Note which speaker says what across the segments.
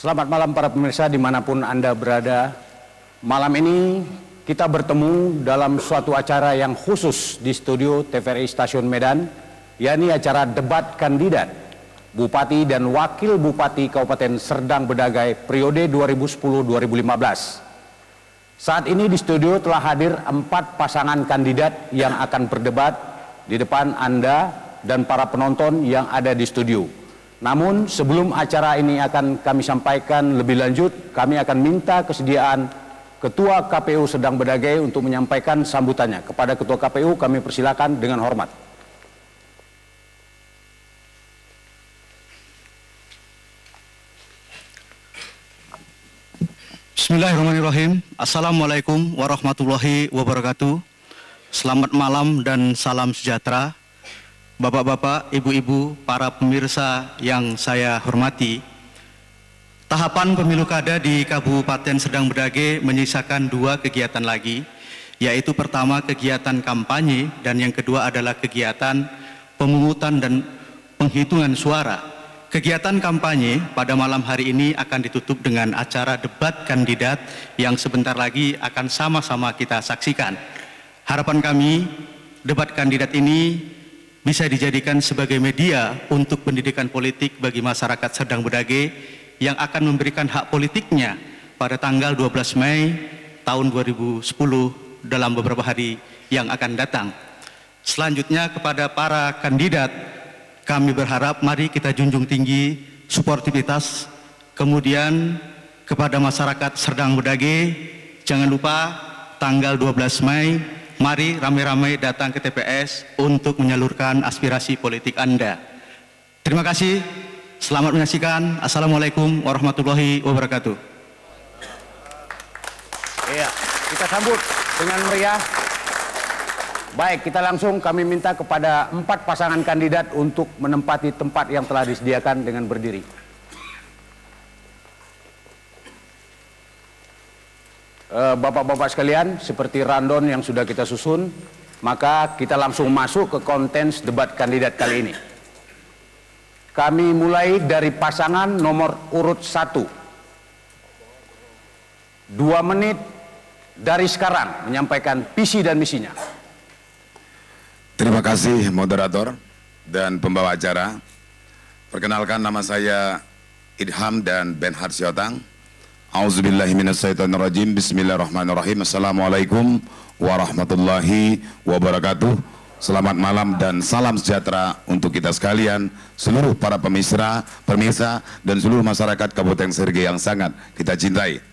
Speaker 1: Selamat malam para pemirsa dimanapun Anda berada. Malam ini kita bertemu dalam suatu acara yang khusus di studio TVRI Stasiun Medan, yakni acara debat kandidat Bupati dan Wakil Bupati Kabupaten Serdang Bedagai periode 2010-2015. Saat ini di studio telah hadir 4 pasangan kandidat yang akan berdebat di depan Anda dan para penonton yang ada di studio. Namun sebelum acara ini akan kami sampaikan lebih lanjut, kami akan minta kesediaan Ketua KPU Serdang Bedagai untuk menyampaikan sambutannya. Kepada Ketua KPU kami persilakan dengan hormat.
Speaker 2: Bismillahirrahmanirrahim. Assalamualaikum warahmatullahi wabarakatuh. Selamat malam dan salam sejahtera. Bapak-bapak, ibu-ibu, para pemirsa yang saya hormati, tahapan pemilu kada di Kabupaten Serdang Bedagai menyisakan 2 kegiatan lagi, yaitu pertama kegiatan kampanye dan yang kedua adalah kegiatan pemungutan dan penghitungan suara. Kegiatan kampanye pada malam hari ini akan ditutup dengan acara debat kandidat yang sebentar lagi akan sama-sama kita saksikan. Harapan kami, debat kandidat ini bisa dijadikan sebagai media untuk pendidikan politik bagi masyarakat Serdang Bedagai yang akan memberikan hak politiknya pada tanggal 12 Mei tahun 2010 dalam beberapa hari yang akan datang. Selanjutnya kepada para kandidat, kami berharap mari kita junjung tinggi sportivitas. Kemudian kepada masyarakat Serdang Bedagai, jangan lupa tanggal 12 Mei mari ramai-ramai datang ke TPS untuk menyalurkan aspirasi politik Anda. Terima kasih. Selamat menyaksikan. Assalamualaikum warahmatullahi wabarakatuh.
Speaker 1: Iya, kita sambut dengan meriah. Baik, kita langsung kami minta kepada 4 pasangan kandidat untuk menempati tempat yang telah disediakan dengan berdiri. Bapak-bapak sekalian, seperti rundown yang sudah kita susun, maka kita langsung masuk ke konten debat kandidat kali ini. Kami mulai dari pasangan nomor urut 1. 2 menit dari sekarang menyampaikan visi dan misinya.
Speaker 3: Terima kasih moderator dan pembawa acara. Perkenalkan, nama saya Idham dan Benhard Siotang. Auzubillahiminasyaitonirrajim. Bismillahirrahmanirrahim. Assalamualaikum warahmatullahi wabarakatuh. Selamat malam dan salam sejahtera untuk kita sekalian, seluruh para pemirsa dan seluruh masyarakat Kabupaten Serdang yang sangat kita cintai.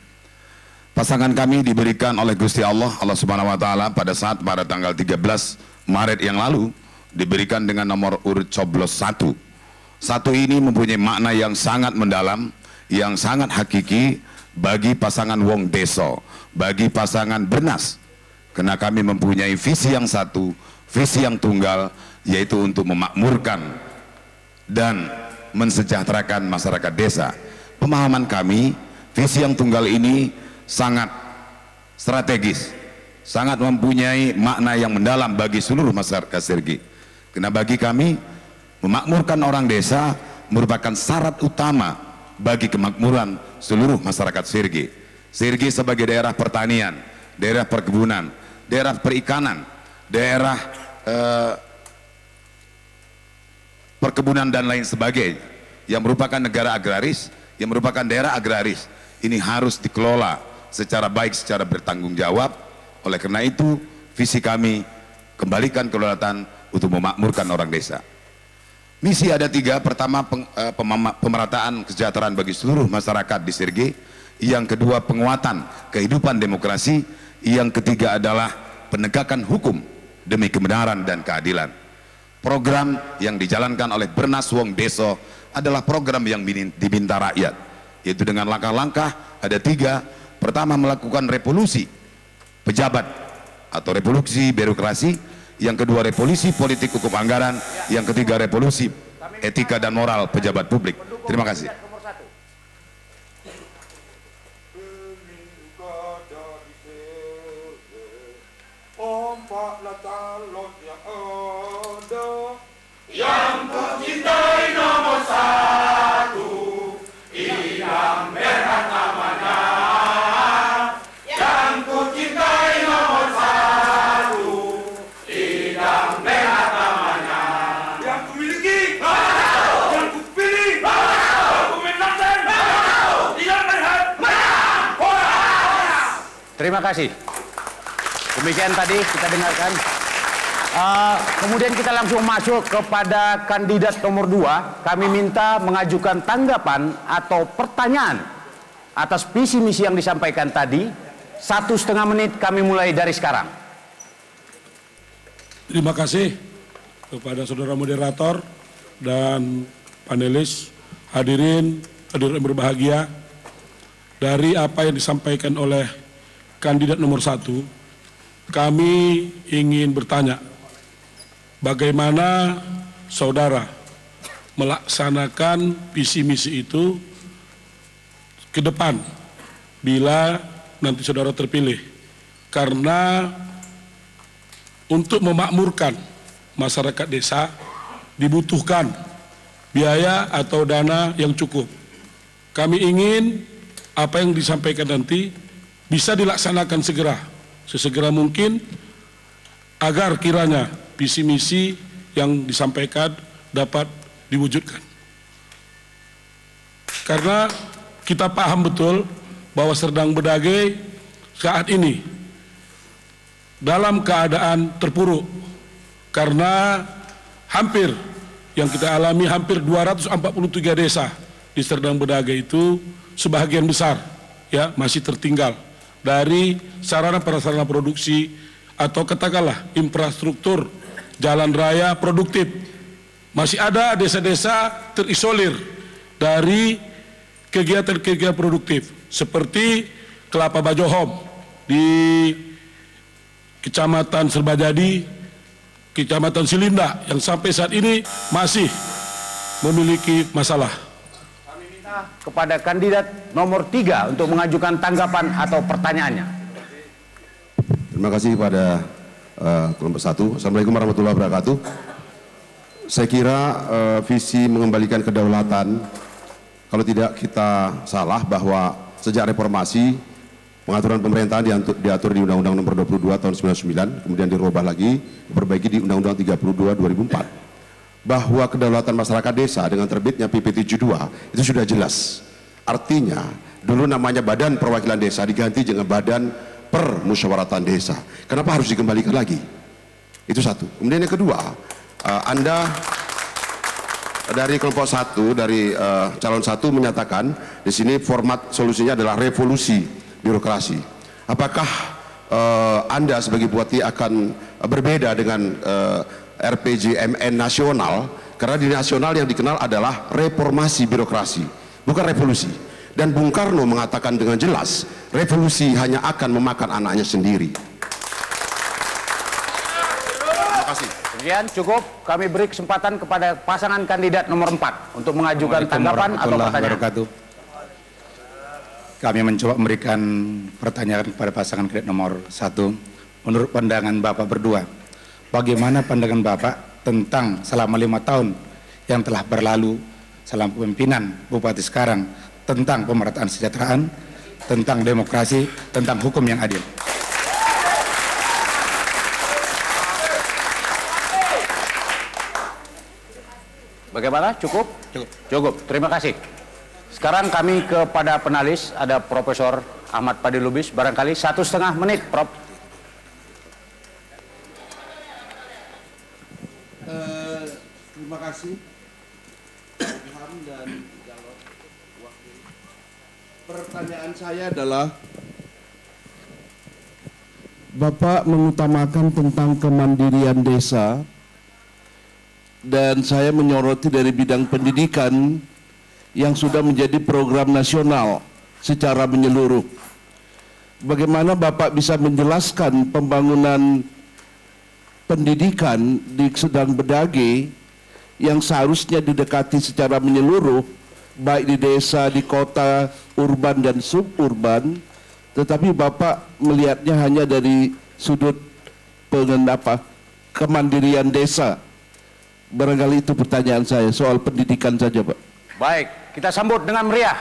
Speaker 3: Pasangan kami diberikan oleh Gusti Allah Subhanahu wa taala pada tanggal 13 Maret yang lalu, diberikan dengan nomor urut coblos 1. 1 ini mempunyai makna yang sangat mendalam, yang sangat hakiki bagi pasangan Wong Deso, bagi pasangan Bernas, karena kami mempunyai visi yang satu, visi yang tunggal, yaitu untuk memakmurkan dan mensejahterakan masyarakat desa. Pemahaman kami, visi yang tunggal ini sangat strategis, sangat mempunyai makna yang mendalam bagi seluruh masyarakat Serdang. Karena bagi kami, memakmurkan orang desa merupakan syarat utama bagi kemakmuran seluruh masyarakat Serdang. Serdang sebagai daerah pertanian, daerah perkebunan, daerah perikanan, daerah perkebunan dan lain sebagainya, yang merupakan negara agraris, yang merupakan daerah agraris, ini harus dikelola secara baik, secara bertanggung jawab. Oleh karena itu, visi kami kembalikan kedaulatan untuk memakmurkan orang desa. Misi ada 3. Pertama, pemerataan kesejahteraan bagi seluruh masyarakat di Serdang. yang kedua penguatan kehidupan demokrasi, yang ketiga adalah penegakan hukum demi kebenaran dan keadilan. Program yang dijalankan oleh Bernas Wong Deso adalah program yang diminta rakyat, yaitu dengan langkah-langkah ada 3. Pertama, melakukan revolusi pejabat atau revolusi birokrasi, yang kedua revolusi politik hukum anggaran, yang ketiga revolusi etika dan moral pejabat publik. Terima kasih.
Speaker 4: Yang ku cintai nomor 1, Idam Berhad Amanah. Yang ku cintai nomor 1, Idam Berhad Amanah. Yang ku miliki, yang ku pilih, yang ku menangkan, Idam Berhad Amanah.
Speaker 1: Terima kasih. Demikian tadi kita dengarkan. Kemudian kita langsung masuk kepada kandidat nomor 2. Kami minta mengajukan tanggapan atau pertanyaan atas visi misi yang disampaikan tadi. 1,5 menit kami mulai dari sekarang.
Speaker 5: Terima kasih kepada saudara moderator dan panelis, hadirin yang berbahagia. Dari apa yang disampaikan oleh kandidat nomor 1, kami ingin bertanya, bagaimana saudara melaksanakan visi misi itu ke depan bila nanti saudara terpilih? Karena untuk memakmurkan masyarakat desa dibutuhkan biaya atau dana yang cukup. Kami ingin apa yang disampaikan nanti bisa dilaksanakan sesegera mungkin, agar kiranya visi misi yang disampaikan dapat diwujudkan. Karena kita paham betul bahwa Serdang Bedage saat ini dalam keadaan terpuruk, karena hampir yang kita alami hampir 243 desa di Serdang Bedage itu sebagian besar ya masih tertinggal dari sarana prasarana produksi atau katakanlah infrastruktur jalan raya produktif. Masih ada desa-desa terisolir dari kegiatan-kegiatan produktif seperti Kelapa Bajohom di Kecamatan Serbajadi, Kecamatan Silinda yang sampai saat ini masih memiliki masalah.
Speaker 1: Kami minta kepada kandidat nomor 3 untuk mengajukan tanggapan atau pertanyaannya.
Speaker 6: Terima kasih pada kelompok 1. Assalamualaikum warahmatullahi wabarakatuh. Saya kira visi mengembalikan kedaulatan, kalau tidak kita salah bahwa sejak reformasi pengaturan pemerintahan diatur di Undang-Undang Nomor 22 Tahun 99, kemudian dirubah lagi, diperbaiki di Undang-Undang 32 2004, bahwa kedaulatan masyarakat desa dengan terbitnya PP 72 itu sudah jelas. Artinya dulu namanya Badan Perwakilan Desa diganti dengan Badan Permusyawaratan Desa. Kenapa harus dikembalikan lagi? Itu satu. Kemudian yang kedua, Anda dari kelompok 1, dari calon 1 menyatakan di sini format solusinya adalah revolusi birokrasi. Apakah Anda sebagai bupati akan berbeda dengan RPJMN nasional? Karena di nasional yang dikenal adalah reformasi birokrasi, bukan revolusi. Dan Bung Karno mengatakan dengan jelas, revolusi hanya akan memakan anaknya sendiri. Terima kasih.
Speaker 1: Kemudian cukup, kami beri kesempatan kepada pasangan kandidat nomor 4 untuk mengajukan tanggapan atau pertanyaan.
Speaker 7: Kami mencoba memberikan pertanyaan kepada pasangan kandidat nomor 1. Menurut pandangan Bapak berdua, bagaimana pandangan Bapak tentang selama 5 tahun yang telah berlalu selama kepemimpinan Bupati sekarang, tentang pemerataan kesejahteraan, tentang demokrasi, tentang hukum yang adil?
Speaker 1: Bagaimana? Cukup? Cukup. Terima kasih. Sekarang kami kepada penalis, ada Profesor Ahmad Fadil Lubis, barangkali 1,5 menit, Prof.
Speaker 8: Terima kasih. Dan Pertanyaan saya adalah, Bapak mengutamakan tentang kemandirian desa, dan saya menyoroti dari bidang pendidikan yang sudah menjadi program nasional secara menyeluruh. Bagaimana Bapak bisa menjelaskan pembangunan pendidikan di Sedang Bedage yang seharusnya didekati secara menyeluruh, baik di desa, di kota, urban dan suburban, tetapi Bapak melihatnya hanya dari sudut kemandirian desa. Barangkali itu pertanyaan saya soal pendidikan saja, Pak.
Speaker 1: Baik, kita sambut dengan meriah.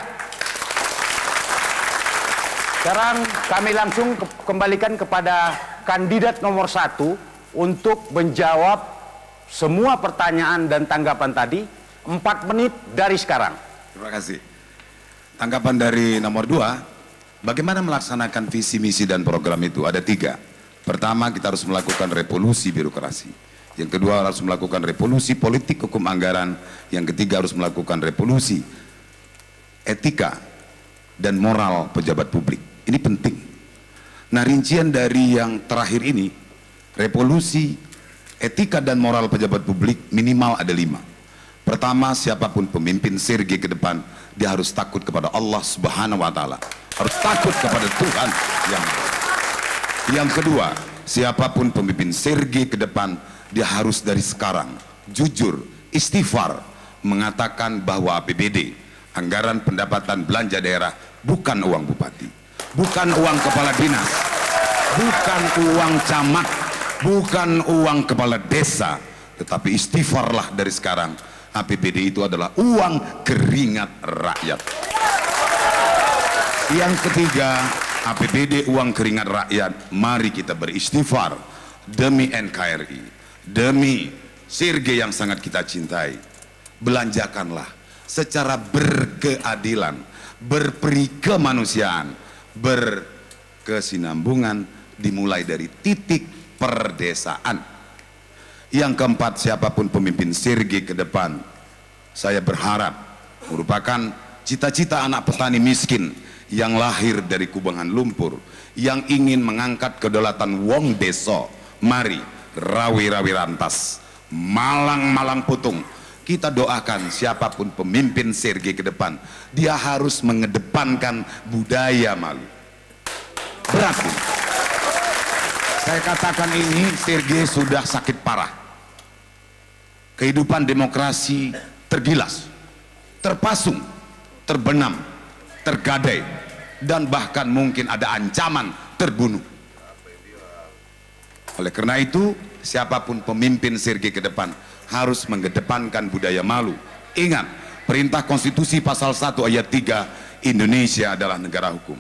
Speaker 1: Sekarang kami langsung kembalikan kepada kandidat nomor 1 untuk menjawab semua pertanyaan dan tanggapan tadi. 4 menit dari sekarang.
Speaker 3: Terima kasih. Tanggapan dari nomor 2. Bagaimana melaksanakan visi, misi, dan program itu? Ada 3. Pertama, kita harus melakukan revolusi birokrasi. Yang kedua, harus melakukan revolusi politik hukum anggaran. Yang ketiga, harus melakukan revolusi etika dan moral pejabat publik. Ini penting. Nah, rincian dari yang terakhir ini, revolusi etika dan moral pejabat publik minimal ada 5. Pertama, siapapun pemimpin Serge ke depan, dia harus takut kepada Allah Subhanahu wa Ta'ala. Harus takut kepada Tuhan yang ada. Yang kedua, siapapun pemimpin Serge ke depan, dia harus dari sekarang jujur, istighfar, mengatakan bahwa APBD, anggaran pendapatan belanja daerah, bukan uang bupati, bukan uang kepala dinas, bukan uang camat, bukan uang kepala desa, tetapi istighfarlah dari sekarang. APBD itu adalah uang keringat rakyat. Yang ketiga, APBD uang keringat rakyat, mari kita beristighfar demi NKRI, demi Serge yang sangat kita cintai. Belanjakanlah secara berkeadilan, berperi kemanusiaan, berkesinambungan, dimulai dari titik perdesaan. Yang keempat, siapapun pemimpin Serge ke depan, saya berharap merupakan cita-cita anak petani miskin yang lahir dari kubangan lumpur, yang ingin mengangkat kedaulatan wong deso. Mari rawi-rawi rantas, malang-malang putung, kita doakan siapapun pemimpin Serge ke depan, dia harus mengedepankan budaya malu. Berarti saya katakan ini, Serge sudah sakit parah. Kehidupan demokrasi tergilas, terpasung, terbenam, tergadai, dan bahkan mungkin ada ancaman terbunuh. Oleh karena itu, siapapun pemimpin Serge ke depan harus mengedepankan budaya malu. Ingat, perintah konstitusi pasal 1 ayat 3, Indonesia adalah negara hukum.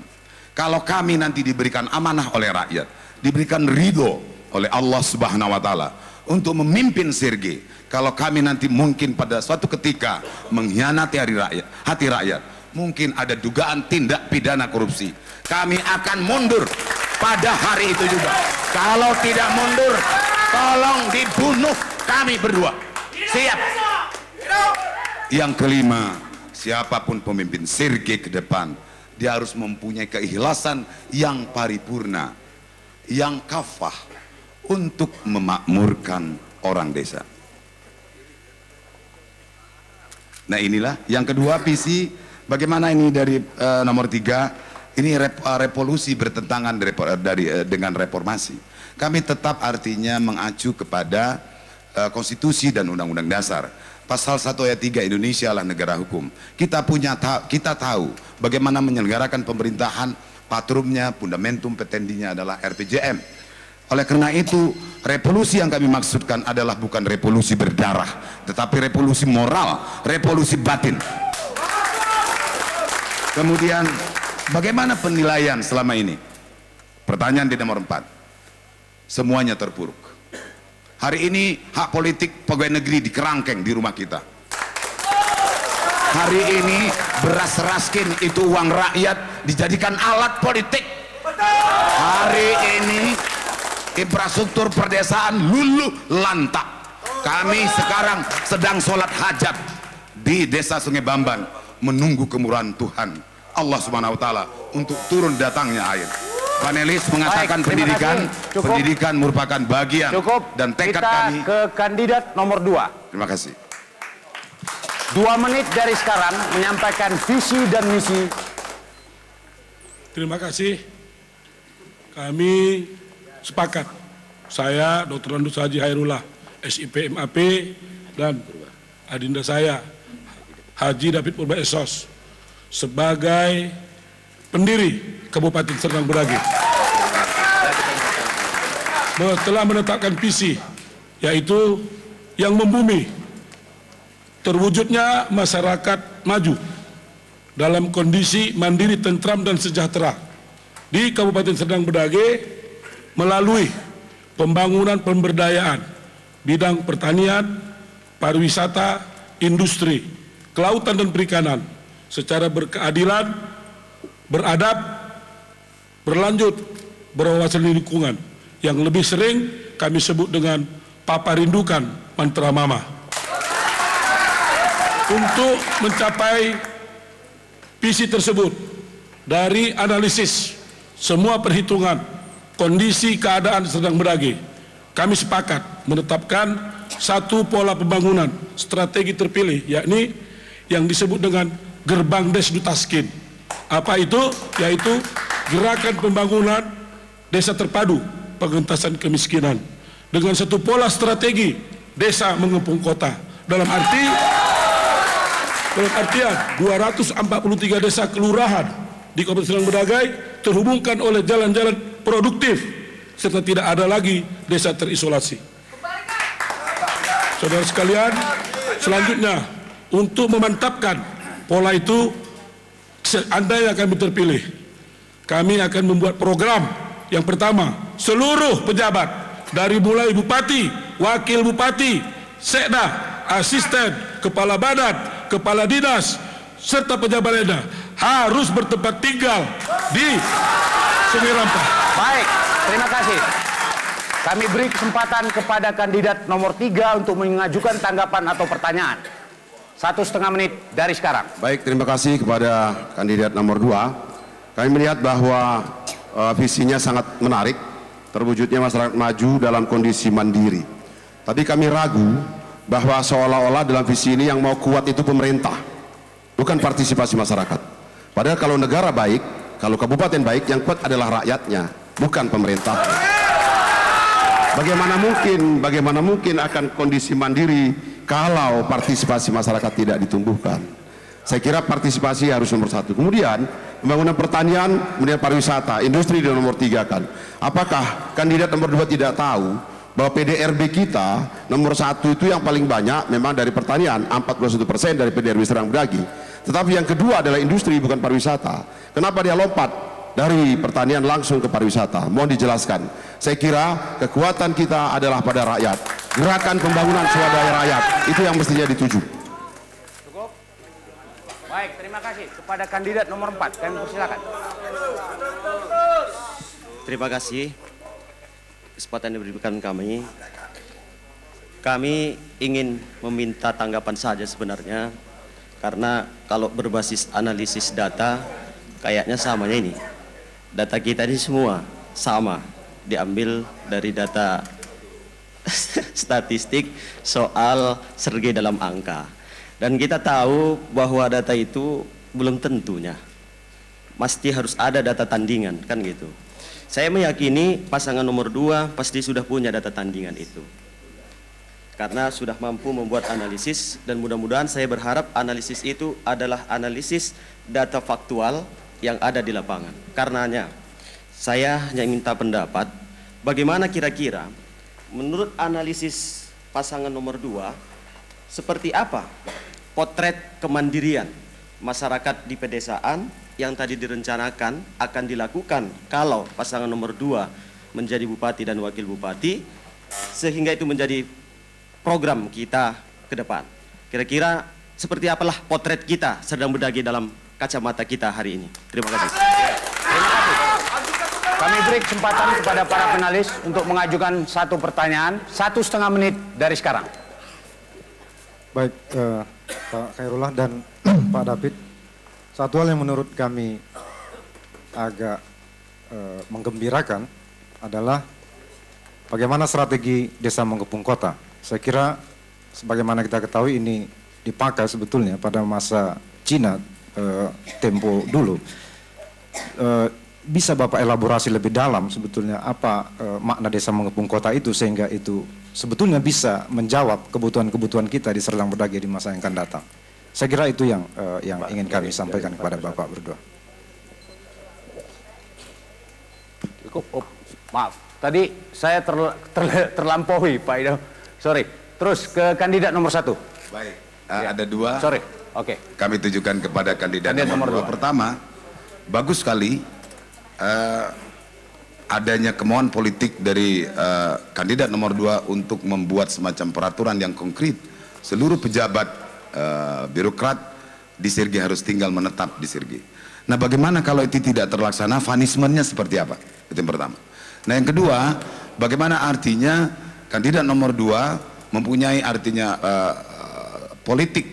Speaker 3: Kalau kami nanti diberikan amanah oleh rakyat, diberikan ridho oleh Allah Subhanahu wa Ta'ala untuk memimpin Serge, kalau kami nanti mungkin pada suatu ketika mengkhianati hati rakyat, mungkin ada dugaan tindak pidana korupsi, kami akan mundur pada hari itu juga. Kalau tidak mundur, tolong dibunuh kami berdua. Siap. Yang kelima, siapapun pemimpin Serge ke depan, dia harus mempunyai keikhlasan yang paripurna, yang kafah untuk memakmurkan orang desa. Nah, inilah yang kedua, visi. Bagaimana ini dari nomor 3, ini revolusi bertentangan dengan reformasi. Kami tetap artinya mengacu kepada konstitusi dan undang-undang dasar. Pasal 1 ayat 3, Indonesia adalah negara hukum. Kita tahu bagaimana menyelenggarakan pemerintahan, patrumnya, fundamentum petendinya adalah RPJM. Oleh karena itu, revolusi yang kami maksudkan adalah bukan revolusi berdarah, tetapi revolusi moral, revolusi batin. Kemudian, bagaimana penilaian selama ini? Pertanyaan di nomor 4. Semuanya terpuruk. Hari ini hak politik pegawai negeri dikerangkeng di rumah kita. Hari ini beras raskin itu uang rakyat dijadikan alat politik. Hari ini infrastruktur perdesaan luluh lantak. Kami sekarang sedang sholat hajat di desa Sungai Bamban, menunggu kemurahan Tuhan Allah Subhanahu wa taala untuk turun datangnya air. Panelis mengatakan pendidikan merupakan bagian dan tekad kami.
Speaker 1: Ke kandidat nomor 2.
Speaker 3: Terima kasih.
Speaker 1: 2 menit dari sekarang menyampaikan visi dan misi.
Speaker 5: Terima kasih. Kami sepakat. Saya Dr. Andus Haji Hairullah, SIP MAP, dan adinda saya Haji David Purba Esos sebagai pendiri Kabupaten Serdang Bedagai telah menetapkan visi, yaitu yang membumi terwujudnya masyarakat maju dalam kondisi mandiri, tentram, dan sejahtera di Kabupaten Serdang Bedagai melalui pembangunan pemberdayaan bidang pertanian, pariwisata, industri, kelautan dan perikanan secara berkeadilan, beradab, berlanjut, berwawasan lingkungan, yang lebih sering kami sebut dengan Papa Rindukan Mantra Mama. Untuk mencapai visi tersebut, dari analisis semua perhitungan kondisi keadaan Serdang Bedagai, kami sepakat menetapkan satu pola pembangunan strategi terpilih, yakni yang disebut dengan Gerbang Desdu Taskin. Apa itu? Yaitu gerakan pembangunan desa terpadu pengentasan kemiskinan dengan satu pola strategi desa mengepung kota, dalam artian 243 desa kelurahan di Kabupaten Serdang Bedagai terhubungkan oleh jalan-jalan produktif serta tidak ada lagi desa terisolasi. Saudara sekalian, selanjutnya untuk memantapkan pola itu, seandainya kami terpilih, kami akan membuat program. Yang pertama, seluruh pejabat dari mulai bupati, wakil bupati, sekda, asisten, kepala badan, kepala dinas, serta pejabat lainnya harus bertempat tinggal di Sungai Rampah.
Speaker 1: Baik, terima kasih. Kami beri kesempatan kepada kandidat nomor 3 untuk mengajukan tanggapan atau pertanyaan. 1,5 menit dari sekarang.
Speaker 6: Baik, terima kasih kepada kandidat nomor 2. Kami melihat bahwa visinya sangat menarik, terwujudnya masyarakat maju dalam kondisi mandiri. Tapi kami ragu bahwa seolah-olah dalam visi ini yang mau kuat itu pemerintah, bukan partisipasi masyarakat. Padahal kalau negara baik, kalau kabupaten baik, yang kuat adalah rakyatnya, bukan pemerintah. Bagaimana mungkin akan kondisi mandiri kalau partisipasi masyarakat tidak ditumbuhkan? Saya kira partisipasi harus nomor 1. Kemudian pembangunan pertanian, kemudian pariwisata, industri di nomor 3 kan. Apakah kandidat nomor 2 tidak tahu bahwa PDRB kita nomor 1 itu yang paling banyak memang dari pertanian, 41% dari PDRB Serdang Bedagai. Tetapi yang kedua adalah industri, bukan pariwisata. Kenapa dia lompat dari pertanian langsung ke pariwisata? Mohon dijelaskan. Saya kira kekuatan kita adalah pada rakyat. Gerakan pembangunan swadaya rakyat itu yang mestinya dituju.
Speaker 1: Cukup? Baik, terima kasih. Kepada kandidat nomor 4, kami persilakan.
Speaker 9: Terima kasih kesempatan yang diberikan kami. Kami ingin meminta tanggapan saja sebenarnya, karena kalau berbasis analisis data kayaknya samanya ini. Data kita ini semua sama, diambil dari data statistik soal sergei dalam angka. Dan kita tahu bahwa data itu belum tentunya, pasti harus ada data tandingan, kan gitu. Saya meyakini pasangan nomor 2 pasti sudah punya data tandingan itu, karena sudah mampu membuat analisis, dan mudah-mudahan saya berharap analisis itu adalah analisis data faktual yang ada di lapangan. Karenanya saya hanya minta pendapat, bagaimana kira-kira menurut analisis pasangan nomor 2, seperti apa potret kemandirian masyarakat di pedesaan yang tadi direncanakan akan dilakukan kalau pasangan nomor 2 menjadi bupati dan wakil bupati, sehingga itu menjadi program kita ke depan. Kira-kira seperti apalah potret kita Serdang Bedagai dalam kacamata kita hari ini. Terima kasih.
Speaker 1: Terima kasih. Kami beri kesempatan kepada para finalis untuk mengajukan satu pertanyaan, 1,5 menit dari sekarang.
Speaker 10: Baik, Pak Khairullah dan Pak David, Satu hal yang menurut kami agak menggembirakan adalah bagaimana strategi desa mengepung kota. Saya kira sebagaimana kita ketahui ini dipakai sebetulnya pada masa Cina tempo dulu. Bisa Bapak elaborasi lebih dalam sebetulnya apa makna desa mengepung kota itu sehingga itu sebetulnya bisa menjawab kebutuhan-kebutuhan kita di Serdang Bedagai di masa yang akan datang. Saya kira itu yang ingin kami sampaikan kepada Bapak berdua.
Speaker 1: Cukup, maaf. Tadi saya terlampaui, Pak Idam. Sorry. Terus ke kandidat nomor 1.
Speaker 3: Baik, ada 2.
Speaker 1: Sorry, oke.
Speaker 3: Kami tujukan kepada kandidat nomor 2. Pertama, bagus sekali adanya kemauan politik dari kandidat nomor 2 untuk membuat semacam peraturan yang konkret. Seluruh pejabat birokrat di Sirge harus tinggal menetap di Sirge. Nah, bagaimana kalau itu tidak terlaksana, punishment-nya seperti apa? Itu yang pertama. Nah, yang kedua, bagaimana artinya kandidat nomor 2 mempunyai artinya politik,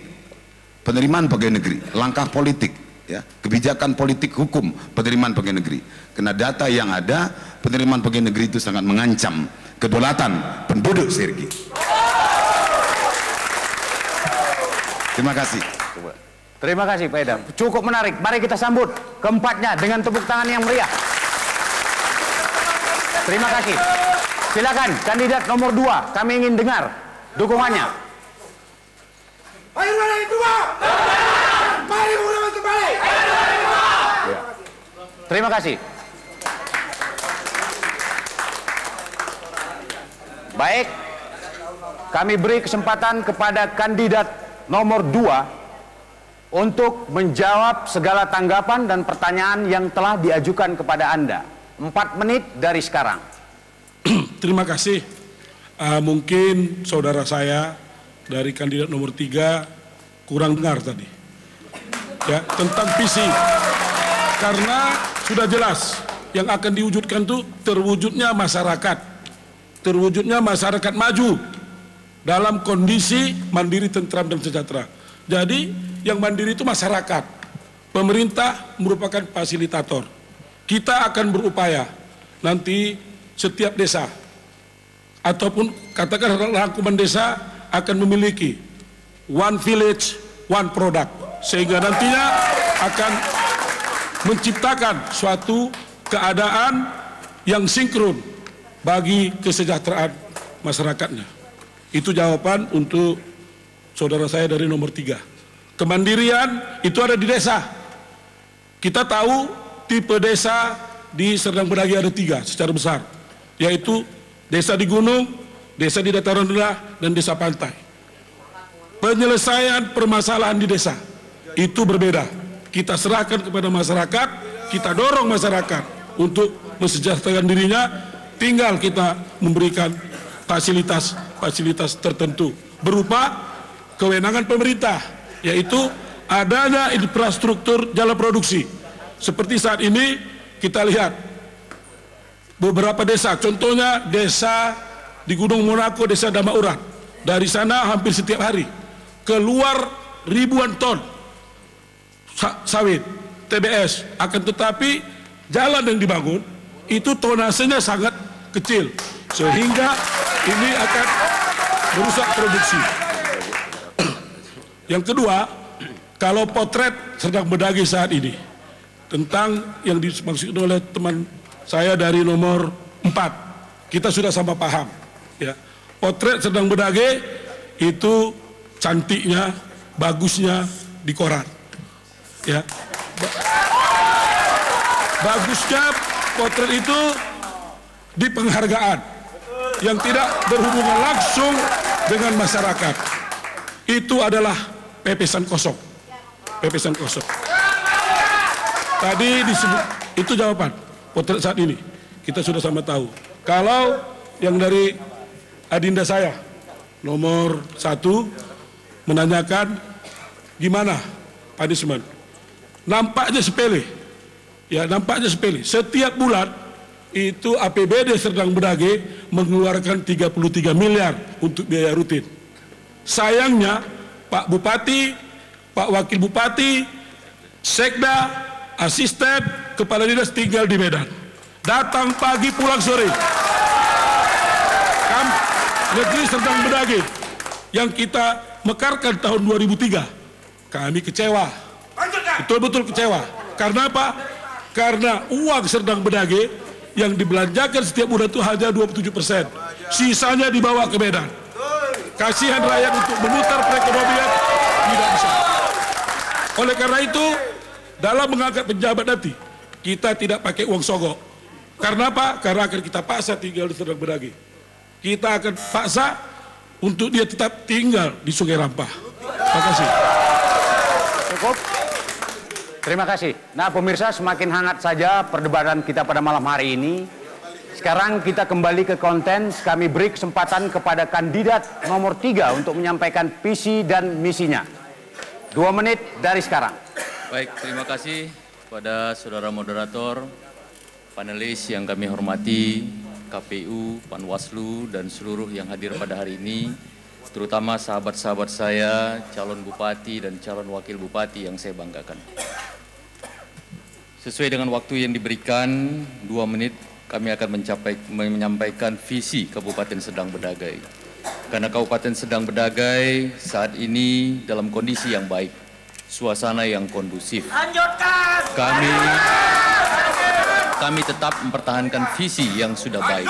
Speaker 3: penerimaan pegawai negeri, langkah politik, ya, kebijakan politik hukum penerimaan pegawai negeri. Karena data yang ada, penerimaan pegawai negeri itu sangat mengancam kedaulatan penduduk Sirge. Terima kasih.
Speaker 1: Terima kasih Pak Idam. Cukup menarik. Mari kita sambut keempatnya dengan tepuk tangan yang meriah. Terima kasih. Silakan kandidat nomor 2. Kami ingin dengar dukungannya.
Speaker 4: Ayo yang kedua. Mari menggunakan kembali.
Speaker 1: Terima kasih. Baik. Kami beri kesempatan kepada kandidat nomor 2 untuk menjawab segala tanggapan dan pertanyaan yang telah diajukan kepada Anda. 4 menit dari sekarang.
Speaker 5: Terima kasih. Mungkin saudara saya dari kandidat nomor 3 kurang dengar tadi. Ya, tentang visi. Karena sudah jelas yang akan diwujudkan itu terwujudnya masyarakat. Terwujudnya masyarakat maju dalam kondisi mandiri, tentram dan sejahtera. Jadi yang mandiri itu masyarakat. Pemerintah merupakan fasilitator. Kita akan berupaya nanti setiap desa ataupun katakan rangkuman desa akan memiliki one village, one product, sehingga nantinya akan menciptakan suatu keadaan yang sinkron bagi kesejahteraan masyarakatnya. Itu jawaban untuk saudara saya dari nomor 3. Kemandirian itu ada di desa. Kita tahu tipe desa di Serdang Bedagai ada 3 secara besar, yaitu desa di gunung, desa di dataran rendah, dan desa pantai. Penyelesaian permasalahan di desa itu berbeda. Kita serahkan kepada masyarakat, kita dorong masyarakat untuk mensejahterakan dirinya, tinggal kita memberikan fasilitas-fasilitas tertentu berupa kewenangan pemerintah, yaitu adanya infrastruktur jalan produksi. Seperti saat ini kita lihat beberapa desa, contohnya desa di Gunung Monako, desa Damaurat. Dari sana hampir setiap hari keluar ribuan ton sawit TBS, akan tetapi jalan yang dibangun itu tonasenya sangat kecil, sehingga ini akan merusak produksi. Yang kedua, kalau potret Serdang Bedagai saat ini tentang yang dimaksud oleh teman saya dari nomor 4, kita sudah sama paham, ya. Potret Serdang Bedagai itu cantiknya, bagusnya di koran, ya. Bagusnya potret itu di penghargaan yang tidak berhubungan langsung dengan masyarakat. Itu adalah pepesan kosong. Pepesan kosong. Tadi disebut, itu jawaban potret saat ini. Kita sudah sama tahu. Kalau yang dari adinda saya nomor 1 menanyakan gimana punishment, nampaknya sepele, ya, nampaknya sepele. Setiap bulan itu APBD Serdang Bedagai mengeluarkan 33 miliar untuk biaya rutin. Sayangnya Pak Bupati, Pak Wakil Bupati, Sekda, asisten, kepala dinas tinggal di Medan. Datang pagi pulang sore. Negeri Serdang Bedage yang kita mekarkan tahun 2003, kami kecewa, betul-betul kecewa. Karena apa? Karena uang Serdang Bedage yang dibelanjakan setiap bulan itu hanya 27%, sisanya dibawa ke Medan. Kasihan rakyat untuk memutar perekonomian tidak bisa. Oleh karena itu, dalam mengangkat penjabat nanti, kita tidak pakai uang sogok. Karena apa? Karena akan kita paksa tinggal di Serdang Bedage. Kita akan paksa untuk dia tetap tinggal di Sungai Rampah. Terima kasih.
Speaker 1: Cukup. Terima kasih. Nah pemirsa, semakin hangat saja perdebatan kita pada malam hari ini. Sekarang kita kembali ke konten. Kami beri kesempatan kepada kandidat nomor 3 untuk menyampaikan visi dan misinya. 2 menit dari sekarang.
Speaker 11: Baik, terima kasih kepada saudara moderator, panelis yang kami hormati, KPU, Panwaslu, dan seluruh yang hadir pada hari ini, terutama sahabat-sahabat saya, calon bupati dan calon wakil bupati yang saya banggakan. Sesuai dengan waktu yang diberikan, 2 menit, kami akan menyampaikan visi Kabupaten Serdang Bedagai. Karena Kabupaten Serdang Bedagai saat ini dalam kondisi yang baik, suasana yang kondusif. Kami tetap mempertahankan visi yang sudah baik,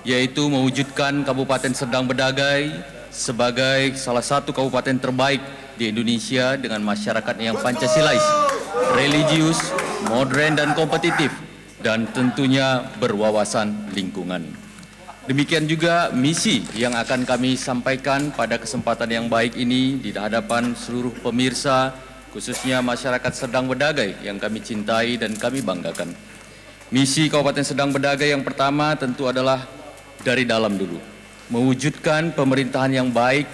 Speaker 11: yaitu mewujudkan Kabupaten Serdang Bedagai sebagai salah satu kabupaten terbaik di Indonesia dengan masyarakat yang Pancasilais, religius, modern dan kompetitif, dan tentunya berwawasan lingkungan. Demikian juga misi yang akan kami sampaikan pada kesempatan yang baik ini di hadapan seluruh pemirsa, khususnya masyarakat Serdang Bedagai yang kami cintai dan kami banggakan. Misi Kabupaten Serdang Bedagai yang pertama tentu adalah dari dalam dulu. Mewujudkan pemerintahan yang baik,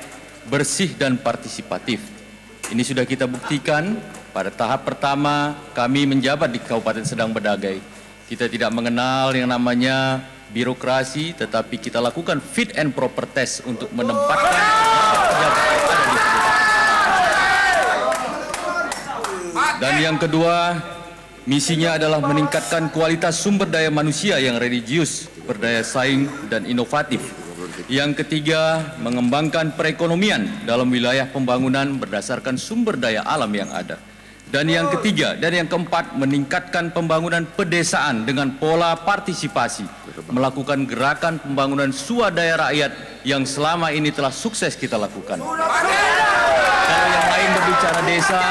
Speaker 11: bersih dan partisipatif. Ini sudah kita buktikan pada tahap pertama kami menjabat di Kabupaten Serdang Bedagai. Kita tidak mengenal yang namanya birokrasi, tetapi kita lakukan fit and proper test untuk menempatkan pejabat yang ada di situ. Dan yang kedua, misinya adalah meningkatkan kualitas sumber daya manusia yang religius, berdaya saing, dan inovatif. Yang ketiga, mengembangkan perekonomian dalam wilayah pembangunan berdasarkan sumber daya alam yang ada. Dan yang ketiga, dan yang keempat, meningkatkan pembangunan pedesaan dengan pola partisipasi, melakukan gerakan pembangunan swadaya rakyat yang selama ini telah sukses kita lakukan. Kalau yang lain berbicara desa,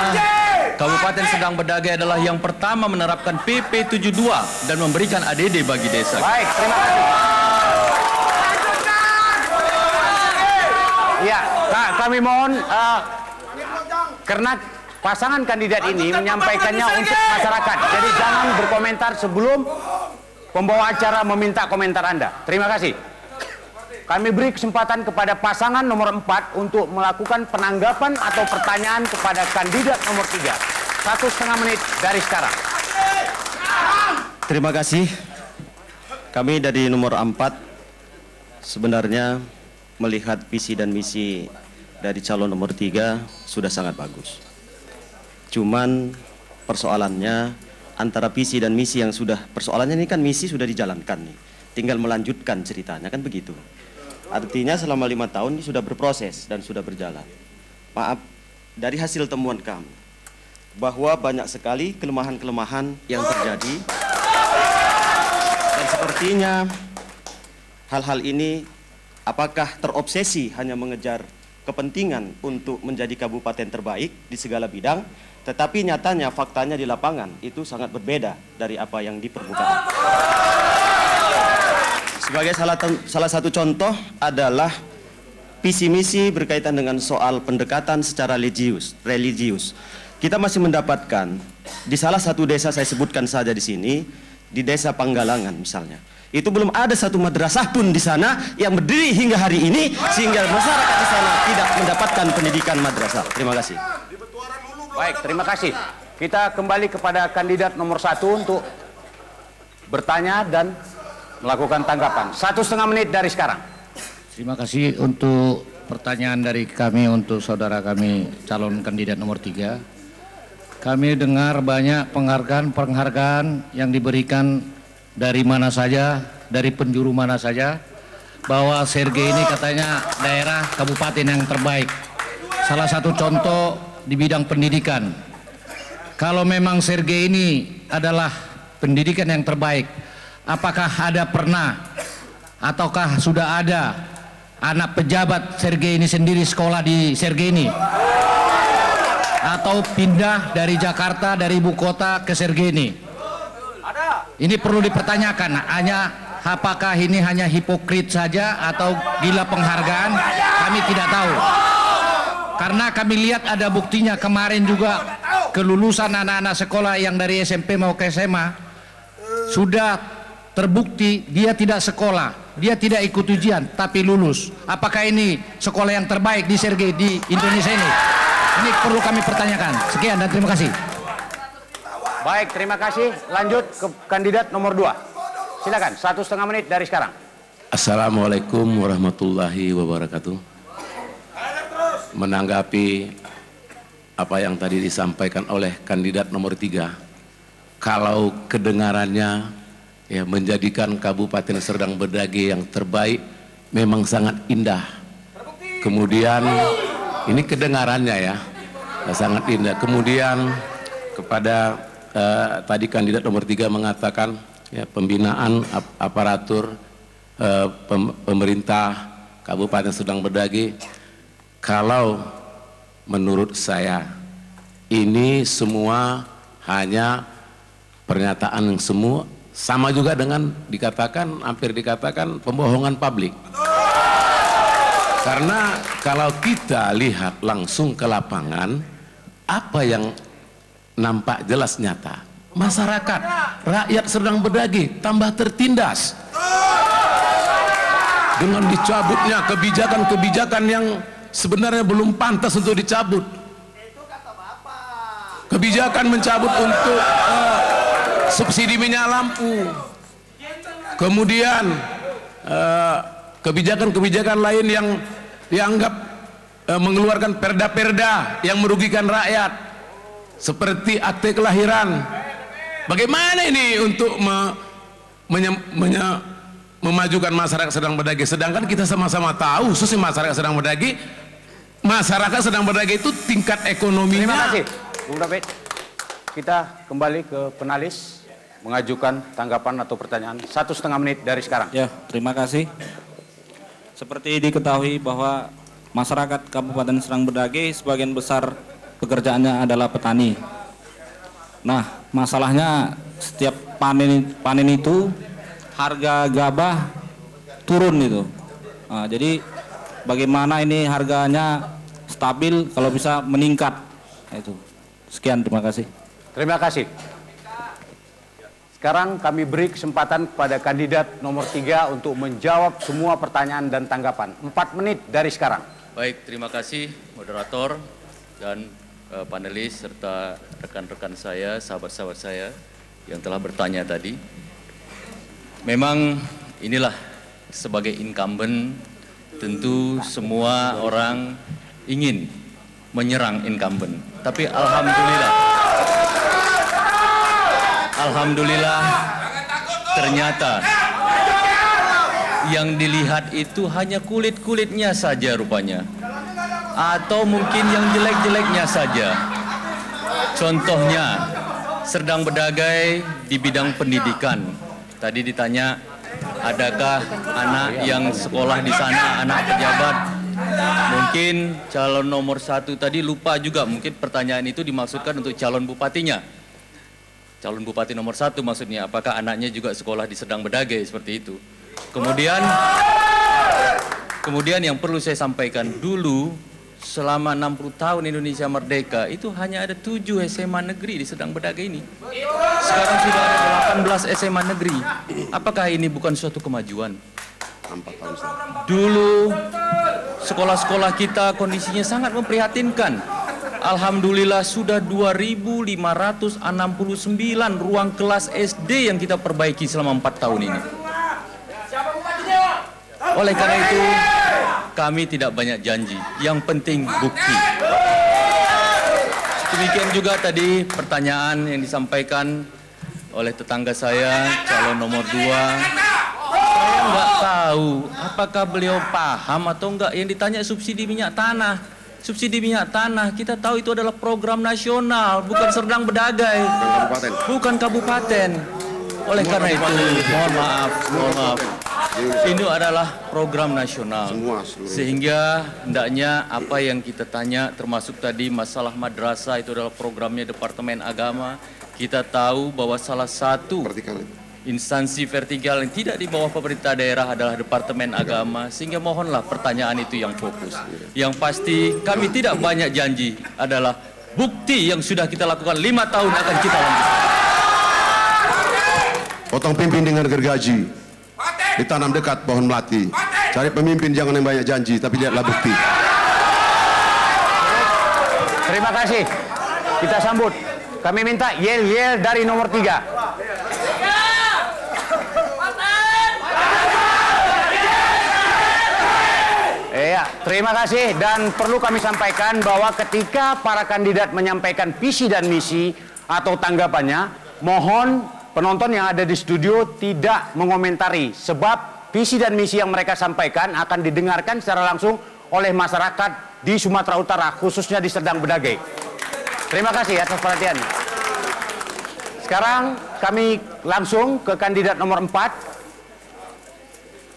Speaker 11: Kabupaten Serdang Bedagai adalah yang pertama menerapkan PP 72 dan memberikan ADD bagi desa.
Speaker 1: Baik, terima kasih. Ya, kami mohon karena pasangan kandidat ini menyampaikannya untuk masyarakat. Jadi jangan berkomentar sebelum pembawa acara meminta komentar Anda. Terima kasih. Kami beri kesempatan kepada pasangan nomor 4 untuk melakukan penanggapan atau pertanyaan kepada kandidat nomor 3. 1,5 menit dari sekarang.
Speaker 9: Terima kasih. Kami dari nomor 4 sebenarnya melihat visi dan misi dari calon nomor 3 sudah sangat bagus. Cuman persoalannya antara visi dan misi yang sudah, persoalannya ini kan misi sudah dijalankan nih, tinggal melanjutkan ceritanya kan begitu. Artinya selama 5 tahun ini sudah berproses dan sudah berjalan. Maaf, dari hasil temuan kami bahwa banyak sekali kelemahan-kelemahan yang terjadi dan sepertinya hal-hal ini apakah terobsesi hanya mengejar kepentingan untuk menjadi kabupaten terbaik di segala bidang, tetapi nyatanya faktanya di lapangan itu sangat berbeda dari apa yang di permukaan. Sebagai salah satu contoh adalah visi misi berkaitan dengan soal pendekatan secara religius. Kita masih mendapatkan di salah satu desa, saya sebutkan saja di sini, di desa Panggalangan misalnya. Itu belum ada satu madrasah pun di sana yang berdiri hingga hari ini, sehingga masyarakat di sana tidak mendapatkan pendidikan madrasah. Terima kasih.
Speaker 1: Baik, terima kasih. Kita kembali kepada kandidat nomor 1 untuk bertanya dan melakukan tanggapan. 1,5 menit dari sekarang.
Speaker 12: Terima kasih untuk pertanyaan dari kami untuk saudara kami calon kandidat nomor 3. Kami dengar banyak penghargaan yang diberikan dari mana saja, dari penjuru mana saja, bahwa Sergei ini katanya daerah kabupaten yang terbaik. Salah satu contoh di bidang pendidikan. Kalau memang Sergei ini adalah pendidikan yang terbaik, apakah ada pernah ataukah sudah ada anak pejabat Sergei ini sendiri sekolah di Sergei ini? Atau pindah dari Jakarta, dari ibu kota ke Sergei ini? Ini perlu dipertanyakan, apakah ini hanya hipokrit saja atau gila penghargaan? Kami tidak tahu. Karena kami lihat ada buktinya kemarin juga kelulusan anak-anak sekolah yang dari SMP mau ke SMA sudah terbukti dia tidak sekolah, dia tidak ikut ujian tapi lulus. Apakah ini sekolah yang terbaik di Sergei di Indonesia ini? Ini perlu kami pertanyakan. Sekian dan terima kasih.
Speaker 1: Baik, terima kasih. Lanjut ke kandidat nomor 2. Silakan, 1,5 menit dari sekarang.
Speaker 13: Assalamualaikum warahmatullahi wabarakatuh. Menanggapi apa yang tadi disampaikan oleh kandidat nomor 3, kalau kedengarannya ya menjadikan Kabupaten Serdang Bedagai yang terbaik memang sangat indah. Kemudian ini kedengarannya ya sangat indah. Kemudian kepada tadi kandidat nomor 3 mengatakan ya, pembinaan aparatur pemerintah Kabupaten Serdang Bedagai. Kalau menurut saya ini semua hanya pernyataan yang semua sama juga dengan dikatakan, hampir dikatakan pembohongan publik. Karena kalau kita lihat langsung ke lapangan, apa yang nampak jelas nyata, masyarakat, rakyat Serdang Bedagai tambah tertindas dengan dicabutnya kebijakan-kebijakan yang sebenarnya belum pantas untuk dicabut. Kebijakan mencabut untuk subsidi minyak lampu, kemudian kebijakan-kebijakan lain yang dianggap mengeluarkan perda-perda yang merugikan rakyat, seperti akte kelahiran. Bagaimana ini untuk memajukan masyarakat Serdang Bedagai? Sedangkan kita sama-sama tahu, khususnya masyarakat Serdang Bedagai, masyarakat Serdang Bedagai itu tingkat ekonominya.
Speaker 1: Terima kasih, Bung David. Kita kembali ke penalis mengajukan tanggapan atau pertanyaan 1,5 menit dari sekarang.
Speaker 14: Ya, terima kasih. Seperti diketahui bahwa masyarakat Kabupaten Serdang Bedagai sebagian besar pekerjaannya adalah petani. Nah, masalahnya setiap panen itu harga gabah turun itu. Nah, jadi bagaimana ini harganya stabil, kalau bisa meningkat. Itu. Sekian, terima kasih.
Speaker 1: Terima kasih. Sekarang kami beri kesempatan kepada kandidat nomor 3 untuk menjawab semua pertanyaan dan tanggapan. 4 menit dari sekarang.
Speaker 11: Baik, terima kasih moderator dan panelis serta rekan-rekan saya, sahabat-sahabat saya yang telah bertanya tadi. Memang inilah sebagai incumbent, tentu semua orang ingin menyerang incumbent. Tapi alhamdulillah ternyata yang dilihat itu hanya kulit-kulitnya saja rupanya, atau mungkin yang jelek-jeleknya saja. Contohnya Serdang Bedagai di bidang pendidikan. Tadi ditanya, adakah anak yang sekolah di sana, anak pejabat? Mungkin calon nomor 1 tadi lupa juga, mungkin pertanyaan itu dimaksudkan untuk calon bupatinya. Calon bupati nomor 1 maksudnya, apakah anaknya juga sekolah di Serdang Bedagai, seperti itu. Kemudian yang perlu saya sampaikan dulu, selama 60 tahun Indonesia merdeka itu hanya ada 7 SMA negeri di Serdang Bedagai ini. Sekarang sudah ada 18 SMA negeri. Apakah ini bukan suatu kemajuan? Dulu sekolah-sekolah kita kondisinya sangat memprihatinkan. Alhamdulillah sudah 2.569 ruang kelas SD yang kita perbaiki selama 4 tahun ini. Oleh karena itu, kami tidak banyak janji, yang penting bukti. Demikian juga tadi pertanyaan yang disampaikan oleh tetangga saya, calon nomor 2. Saya nggak tahu apakah beliau paham atau enggak yang ditanya subsidi minyak tanah. Subsidi minyak tanah kita tahu itu adalah program nasional, bukan Serdang Bedagai, bukan kabupaten. Oleh karena itu, mohon maaf, ini adalah program nasional. Sehingga hendaknya apa yang kita tanya, termasuk tadi masalah madrasah, itu adalah programnya Departemen Agama. Kita tahu bahwa salah satu instansi vertikal yang tidak di bawah pemerintah daerah adalah Departemen Agama, sehingga mohonlah pertanyaan itu yang fokus. Yang pasti kami tidak banyak janji, adalah bukti yang sudah kita lakukan 5 tahun akan kita lanjutkan.
Speaker 6: Potong pimpin dengan gergaji, ditanam dekat pohon melati. Cari pemimpin jangan yang banyak janji, tapi lihatlah bukti.
Speaker 1: Terima kasih. Kita sambut. Kami minta yel-yel dari nomor 3. Ya, terima kasih. Dan perlu kami sampaikan bahwa ketika para kandidat menyampaikan visi dan misi atau tanggapannya, mohon penonton yang ada di studio tidak mengomentari, sebab visi dan misi yang mereka sampaikan akan didengarkan secara langsung oleh masyarakat di Sumatera Utara, khususnya di Serdang Bedagai. Terima kasih atas perhatiannya. Sekarang kami langsung ke kandidat nomor 4.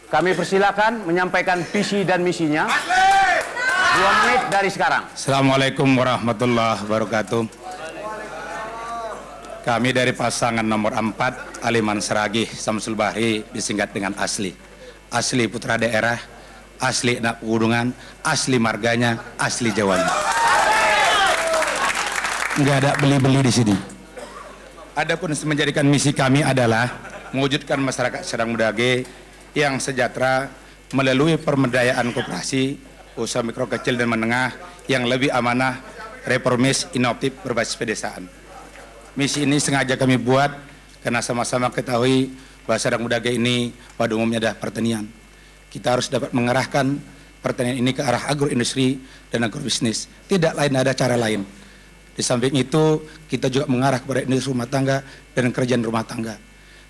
Speaker 1: Kami persilakan menyampaikan visi dan misinya. 2 menit dari sekarang.
Speaker 7: Assalamualaikum warahmatullahi wabarakatuh. Kami dari pasangan nomor 4, Aliman Seragih Samsul Bahri, disingkat dengan Asli. Asli putra daerah, asli anak pegunungan, asli marganya, asli Jawanya. Nggak ada beli-beli di sini. Adapun menjadikan misi kami adalah mewujudkan masyarakat Serdang Bedagai yang sejahtera melalui pemberdayaan koperasi, usaha mikro kecil dan menengah yang lebih amanah, reformis, inovatif, berbasis pedesaan. Misi ini sengaja kami buat karena sama-sama ketahui bahwa Serdang Bedagai ini pada umumnya adalah pertanian. Kita harus dapat mengarahkan pertanian ini ke arah agroindustri dan agrobisnis. Tidak lain ada cara lain. Di samping itu, kita juga mengarah kepada industri rumah tangga dan kerjaan rumah tangga.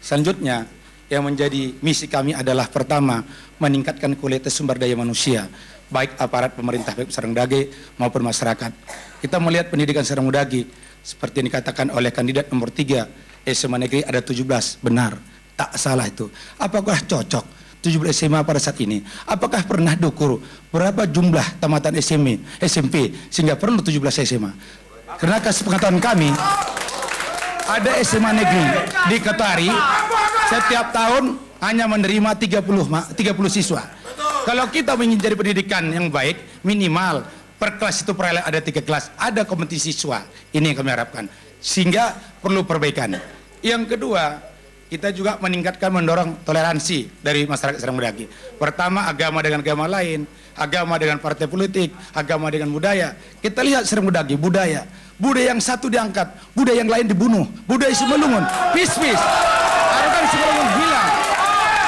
Speaker 7: Selanjutnya, yang menjadi misi kami adalah pertama, meningkatkan kualitas sumber daya manusia, baik aparat pemerintah Serdang Bedagai maupun masyarakat. Kita melihat pendidikan Serdang Bedagai, seperti yang dikatakan oleh kandidat nomor 3, SMA negeri ada 17, benar, tak salah itu. Apakah cocok 17 SMA pada saat ini? Apakah pernah diukur berapa jumlah tamatan SMP sehingga perlu 17 SMA? Karena sepengetahuan kami, ada SMA negeri di Ketari setiap tahun hanya menerima 30 siswa. Kalau kita ingin jadi pendidikan yang baik, minimal per kelas itu ada 3 kelas, ada kompetisi siswa. Ini yang kami harapkan. Sehingga perlu perbaikan. Yang kedua, kita juga meningkatkan, mendorong toleransi dari masyarakat Serdang Bedagai. Pertama, agama dengan agama lain, agama dengan partai politik, agama dengan budaya. Kita lihat Serdang Bedagai, budaya yang satu diangkat, budaya yang lain dibunuh, budaya Simalungun, peace, arogan Simalungun hilang,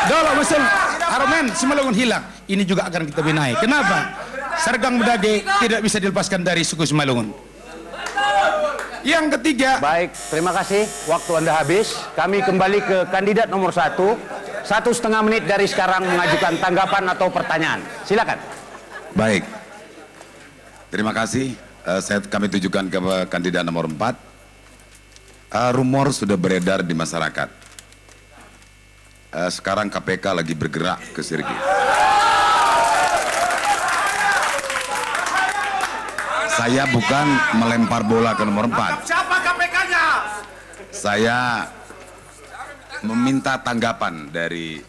Speaker 7: dolo mesin aromen Simalungun hilang. Ini juga akan kita benahi. Kenapa? Serdang Bedagai tidak bisa dilepaskan dari suku Simalungun. Yang ketiga,
Speaker 1: baik, terima kasih. Waktu Anda habis. Kami kembali ke kandidat nomor 1. 1,5 menit dari sekarang mengajukan tanggapan atau pertanyaan. Silakan.
Speaker 3: Baik. Terima kasih. Kami tujukan ke kandidat nomor 4. Rumor sudah beredar di masyarakat. Sekarang KPK lagi bergerak ke Sirgi. Saya bukan melempar bola ke nomor 4.
Speaker 4: Siapa KPK-nya?
Speaker 3: Saya meminta tanggapan dari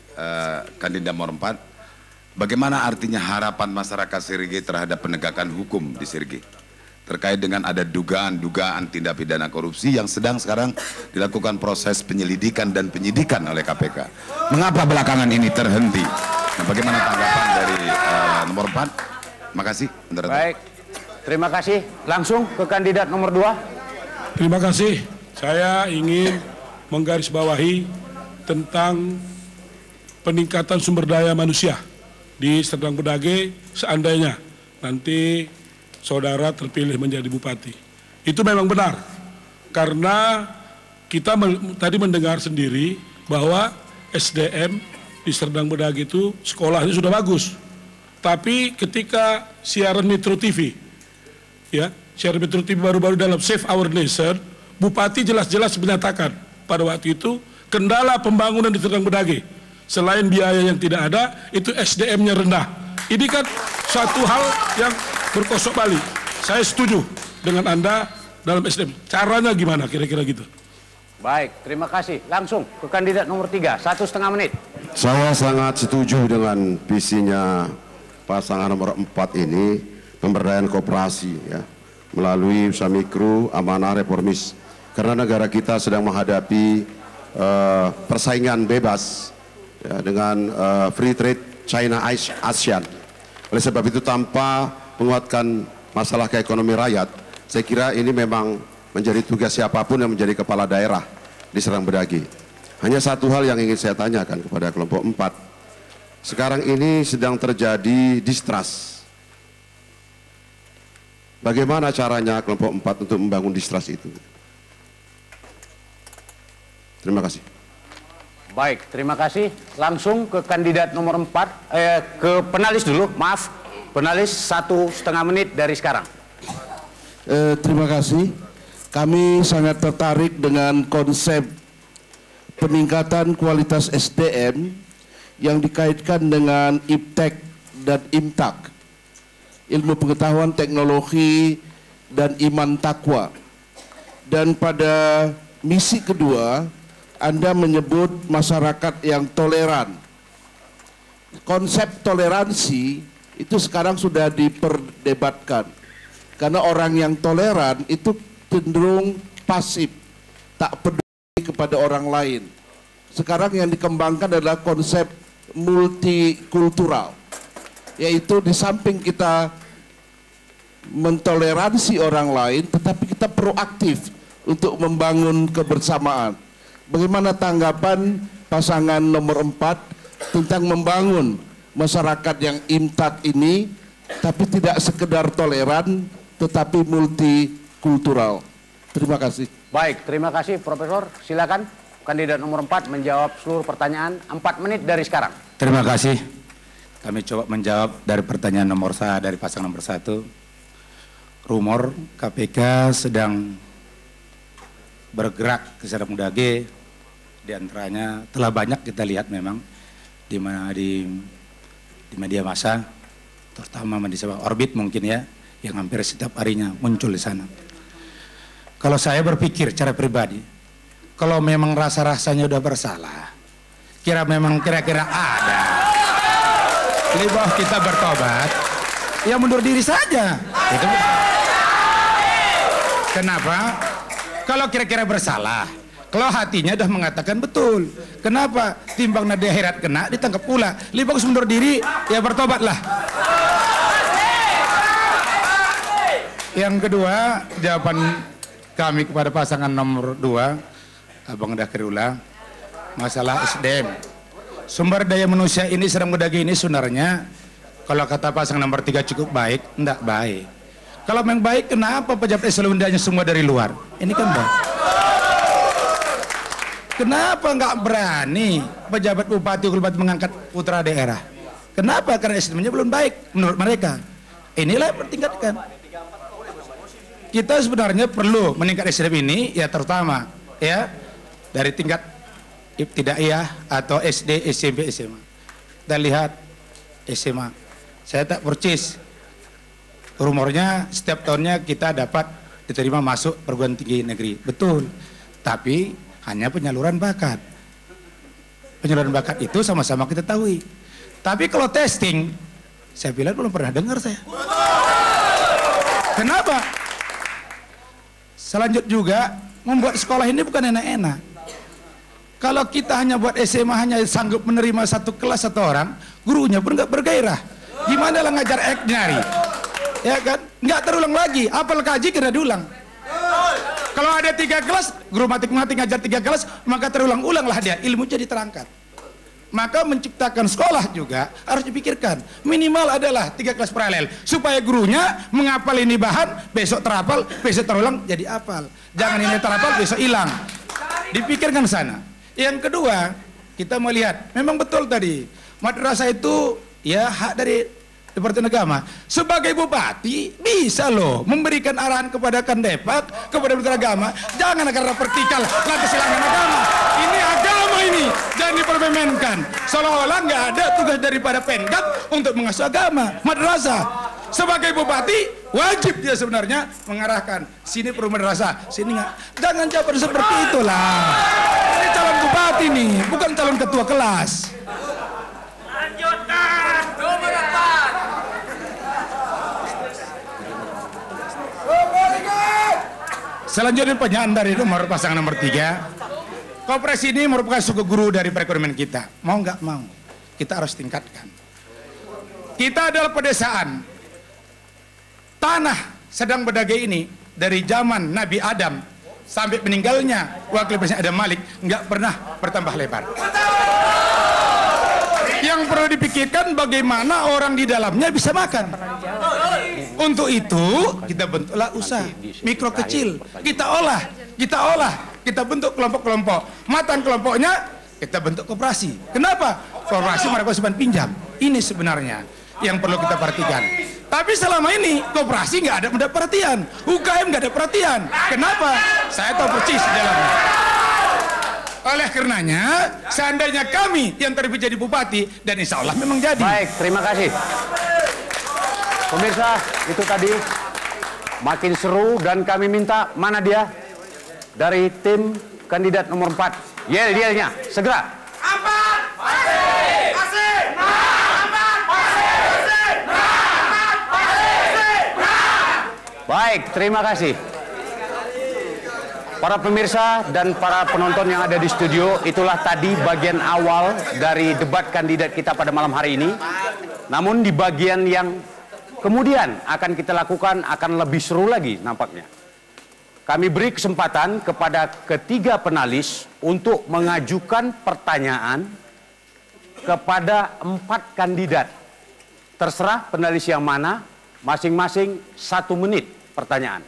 Speaker 3: kandidat nomor 4. Bagaimana artinya harapan masyarakat Sirgi terhadap penegakan hukum di Sirgi? Terkait dengan ada dugaan tindak pidana korupsi yang sedang sekarang dilakukan proses penyelidikan dan penyidikan oleh KPK. Mengapa belakangan ini terhenti? Nah, bagaimana tanggapan dari nomor 4? Makasih.
Speaker 1: Baik. Terima kasih. Langsung ke kandidat nomor 2.
Speaker 5: Terima kasih. Saya ingin menggarisbawahi tentang peningkatan sumber daya manusia di Serdang Bedagai seandainya nanti saudara terpilih menjadi bupati. Itu memang benar, karena kita tadi mendengar sendiri bahwa SDM di Serdang Bedagai itu sekolahnya sudah bagus. Tapi ketika siaran Metro TV, ya, siaran Metro TV baru-baru dalam Save Our Nation, Bupati jelas-jelas menyatakan pada waktu itu kendala pembangunan di Serdang Bedagai, selain biaya yang tidak ada, itu SDM-nya rendah. Ini kan suatu hal yang berkosok balik. Saya setuju dengan Anda dalam SDM. Caranya gimana kira-kira gitu?
Speaker 1: Baik, terima kasih. Langsung ke kandidat nomor 3, 1,5 menit.
Speaker 6: Saya sangat setuju dengan visinya pasangan nomor 4 ini, pemberdayaan koperasi ya, melalui usaha mikro, amanah, reformis. Karena negara kita sedang menghadapi persaingan bebas ya, dengan free trade China ASEAN. Oleh sebab itu tanpa menguatkan masalah keekonomi rakyat, saya kira ini memang menjadi tugas siapapun yang menjadi kepala daerah di Serdang Bedagai. Hanya satu hal yang ingin saya tanyakan kepada kelompok 4. Sekarang ini sedang terjadi distrust. Bagaimana caranya kelompok 4 untuk membangun distrust itu? Terima kasih.
Speaker 1: Baik, terima kasih. Langsung ke kandidat nomor 4, ke penalis dulu, maaf. Penalis 1,5 menit dari sekarang.
Speaker 8: Terima kasih. Kami sangat tertarik dengan konsep peningkatan kualitas SDM yang dikaitkan dengan IPTEK dan IMTAK, ilmu pengetahuan, teknologi, dan iman takwa. Dan pada misi kedua, Anda menyebut masyarakat yang toleran. Konsep toleransi itu sekarang sudah diperdebatkan, karena orang yang toleran itu cenderung pasif, tak peduli kepada orang lain. Sekarang yang dikembangkan adalah konsep multikultural, yaitu di samping kita mentoleransi orang lain, tetapi kita proaktif untuk membangun kebersamaan. Bagaimana tanggapan pasangan nomor 4 tentang membangun masyarakat yang IMTAK ini, tapi tidak sekedar toleran, tetapi multikultural. Terima kasih.
Speaker 1: Baik, terima kasih Profesor. Silakan kandidat nomor 4 menjawab seluruh pertanyaan 4 menit dari sekarang.
Speaker 7: Terima kasih. Kami coba menjawab dari pertanyaan nomor 1 dari pasangan nomor 1. Rumor KPK sedang bergerak ke Serdang Bedagai, di antaranya telah banyak kita lihat memang di media massa, terutama di sebuah Orbit mungkin ya, yang hampir setiap harinya muncul di sana. Kalau saya berpikir cara pribadi, kalau memang rasa-rasanya udah bersalah, kira-kira ada, lebih baik kita bertobat, ya mundur diri saja. Itu. Kenapa? Kalau kira-kira bersalah, kalau hatinya udah mengatakan betul, kenapa timbang di akhirat kena ditangkap pula? Lebih bagus mundur diri, ya bertobatlah. Yang kedua, jawaban kami kepada pasangan nomor 2, Abang Dakrullah, masalah SDM. Sumber daya manusia ini Serdang Bedagai ini sebenarnya kalau kata pasangan nomor 3 cukup baik, enggak baik. Kalau memang baik, kenapa pejabat eselon-nya semua dari luar? Ini kan baik. Kenapa nggak berani pejabat bupati bupati mengangkat putra daerah? Kenapa? Karena SDM-nya belum baik menurut mereka. Inilah yang bertingkatkan. Kita sebenarnya perlu meningkat SDM ini, ya terutama ya dari tingkat ibtidaiyah atau SD, SMP, SMA. Dan lihat SMA. Saya tak percis. Rumornya setiap tahunnya kita dapat diterima masuk perguruan tinggi negeri. Betul. Tapi hanya penyaluran bakat. Penyaluran bakat itu sama-sama kita tahu. Tapi kalau testing, saya bilang belum pernah dengar saya. Kenapa? Selanjut juga, membuat sekolah ini bukan enak-enak. Kalau kita hanya buat SMA hanya sanggup menerima satu kelas satu orang, gurunya pun nggak bergairah. Gimana lah ngajar nyari? Ya kan? Nggak terulang lagi. Apal kaji kira diulang. Kalau ada 3 kelas, guru matematik ngajar 3 kelas, maka terulang-ulanglah dia. Ilmu jadi terangkat. maka menciptakan sekolah juga harus dipikirkan. Minimal adalah 3 kelas paralel supaya gurunya menghafal ini bahan, besok terhafal, besok terulang jadi hafal. Jangan ini terhafal besok hilang. Dipikirkan sana. Yang kedua, kita melihat memang betul tadi madrasah itu ya hak dari Departemen Agama. Sebagai bupati bisa loh memberikan arahan kepada Kandepak, kepada Departemen Agama, jangan karena vertikal lantas silahkan agama. Ini agama ini, jangan dipermainkan. Seolah-olah nggak ada tugas daripada Pemkab untuk mengasuh agama, madrasah. Sebagai bupati wajib dia sebenarnya mengarahkan sini perlu madrasah, sini nggak. Jangan jawaban seperti itulah. Ini calon bupati nih, bukan calon ketua kelas. Selanjutnya pertanyaan dari pasangan nomor 3. Koperasi ini merupakan suku guru dari perekonomian kita. Mau nggak mau, kita harus tingkatkan. Kita adalah pedesaan. Tanah Sedang Bedage ini dari zaman Nabi Adam sampai meninggalnya wakil presiden Adam Malik nggak pernah bertambah lebar. Yang perlu dipikirkan bagaimana orang di dalamnya bisa makan. Untuk itu kita bentuklah usaha mikro kecil, kita olah, kita bentuk kelompok-kelompok. Matan kelompoknya kita bentuk koperasi. Kenapa? Koperasi mereka simpan pinjam. Ini sebenarnya yang perlu kita perhatikan. Tapi selama ini koperasi nggak ada mendapat perhatian, UKM nggak ada perhatian. Kenapa? Saya tahu persis jalannya. Oleh karenanya, seandainya kami yang terpilih jadi bupati, dan insya Allah memang jadi.
Speaker 1: Baik, terima kasih. Pemirsa, itu tadi makin seru dan kami minta mana dia dari tim kandidat nomor 4. Yel-yelnya, segera. Baik, terima kasih. Para pemirsa dan para penonton yang ada di studio, itulah tadi bagian awal dari debat kandidat kita pada malam hari ini. Namun di bagian yang kemudian akan kita lakukan akan lebih seru lagi nampaknya. Kami beri kesempatan kepada ketiga penalis untuk mengajukan pertanyaan kepada 4 kandidat. Terserah penalis yang mana, masing-masing 1 menit pertanyaan.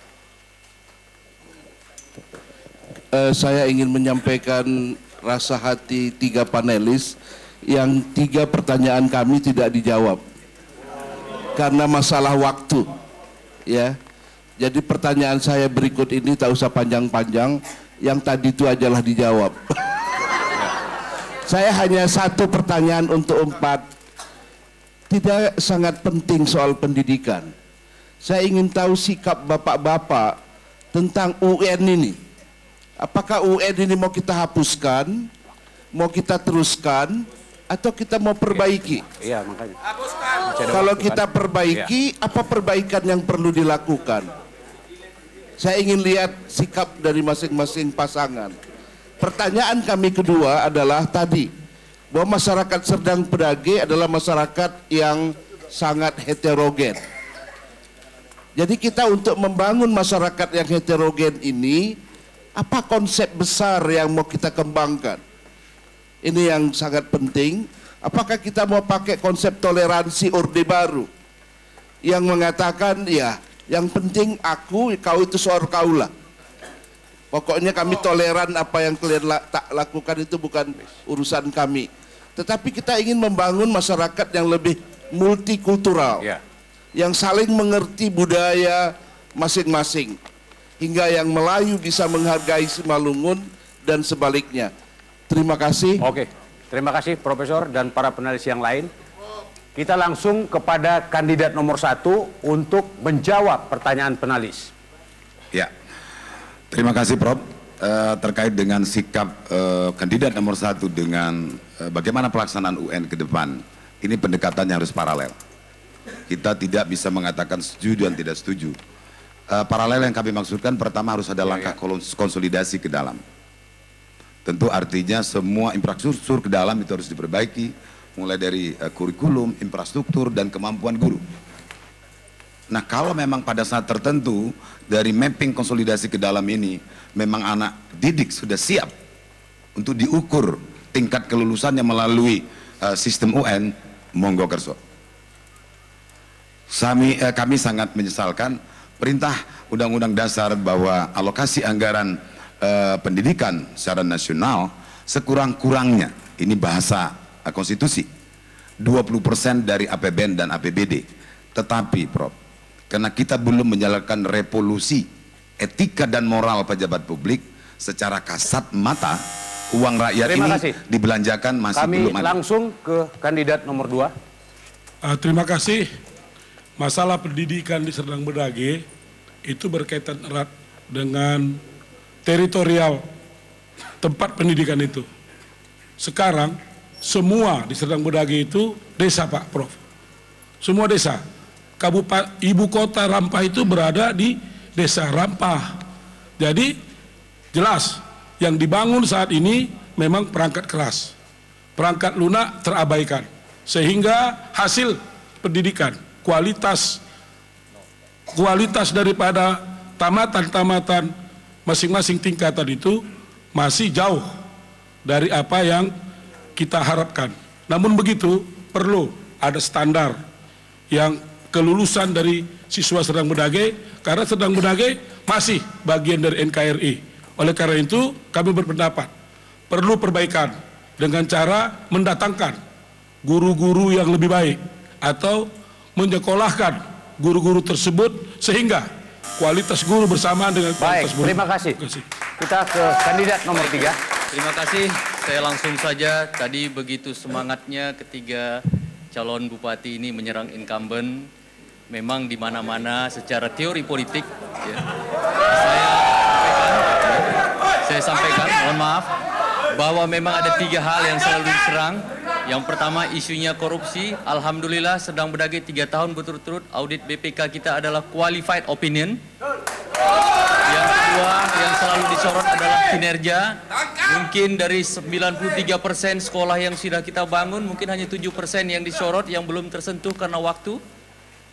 Speaker 8: Saya ingin menyampaikan rasa hati 3 panelis yang 3 pertanyaan kami tidak dijawab karena masalah waktu, ya. Jadi pertanyaan saya berikut ini tak usah panjang-panjang, yang tadi itu ajalah dijawab. Saya hanya 1 pertanyaan untuk 4, tidak sangat penting soal pendidikan. Saya ingin tahu sikap bapak-bapak tentang UN ini. Apakah UN ini mau kita hapuskan, mau kita teruskan, atau kita mau perbaiki?
Speaker 1: Iya, makanya.
Speaker 8: Kalau kita perbaiki, apa perbaikan yang perlu dilakukan? Saya ingin lihat sikap dari masing-masing pasangan. Pertanyaan kami kedua adalah tadi, bahwa masyarakat Serdang Bedage adalah masyarakat yang sangat heterogen. Jadi kita untuk membangun masyarakat yang heterogen ini, apa konsep besar yang mau kita kembangkan? Ini yang sangat penting. Apakah kita mau pakai konsep toleransi Orde Baru yang mengatakan ya yang penting aku, kau itu seorang kaulah. Pokoknya kami toleran, apa yang kalian tak lakukan itu bukan urusan kami. Tetapi kita ingin membangun masyarakat yang lebih multikultural, yang saling mengerti budaya masing-masing, hingga yang Melayu bisa menghargai Simalungun dan sebaliknya. Terima kasih.
Speaker 1: Oke, terima kasih Profesor dan para penalis yang lain. Kita langsung kepada kandidat nomor 1 untuk menjawab pertanyaan penalis.
Speaker 3: Ya, terima kasih Prof. Terkait dengan sikap kandidat nomor 1 dengan bagaimana pelaksanaan UN ke depan, ini pendekatannya harus paralel. Kita tidak bisa mengatakan setuju dan tidak setuju. Paralel yang kami maksudkan, pertama harus ada langkah konsolidasi ke dalam. Tentu artinya semua infrastruktur ke dalam itu harus diperbaiki, mulai dari kurikulum, infrastruktur, dan kemampuan guru. Nah, kalau memang pada saat tertentu dari mapping konsolidasi ke dalam ini memang anak didik sudah siap untuk diukur tingkat kelulusannya melalui sistem UN, monggo kerso. Kami sangat menyesalkan perintah Undang-Undang Dasar bahwa alokasi anggaran pendidikan secara nasional sekurang-kurangnya, ini bahasa konstitusi, 20% dari APBN dan APBD. Tetapi Prof, karena kita belum menjalankan revolusi etika dan moral pejabat publik, secara kasat mata uang rakyat ini dibelanjakan masih belum ada.
Speaker 1: Kami langsung ke kandidat nomor 2.
Speaker 5: Terima kasih. Masalah pendidikan di Serdang Bedagai itu berkaitan erat dengan teritorial tempat pendidikan itu. Sekarang semua di Serdang Bedagai itu desa, Pak Prof. Semua desa. Ibu kota Rampah itu berada di desa Rampah. Jadi jelas yang dibangun saat ini memang perangkat keras. Perangkat lunak terabaikan. Sehingga hasil pendidikan, kualitas daripada tamatan-tamatan masing-masing tingkatan itu masih jauh dari apa yang kita harapkan. Namun begitu, perlu ada standar yang kelulusan dari siswa Serdang Bedagai, karena Serdang Bedagai masih bagian dari NKRI. Oleh karena itu, kami berpendapat perlu perbaikan dengan cara mendatangkan guru-guru yang lebih baik atau menyekolahkan guru-guru tersebut sehingga kualitas guru bersamaan dengan kualitas guru.
Speaker 1: Terima kasih. Kita ke kandidat nomor 3.
Speaker 11: Terima kasih. Saya langsung saja, tadi begitu semangatnya ketiga calon bupati ini menyerang incumbent, memang di mana-mana secara teori politik ya, saya sampaikan, mohon maaf, bahwa memang ada 3 hal yang selalu diserang. Yang pertama isunya korupsi. Alhamdulillah Serdang Bedagai 3 tahun berturut-turut audit BPK kita adalah qualified opinion. Yang kedua yang selalu disorot adalah kinerja. Mungkin dari 93% sekolah yang sudah kita bangun, mungkin hanya 7% yang disorot, yang belum tersentuh karena waktu.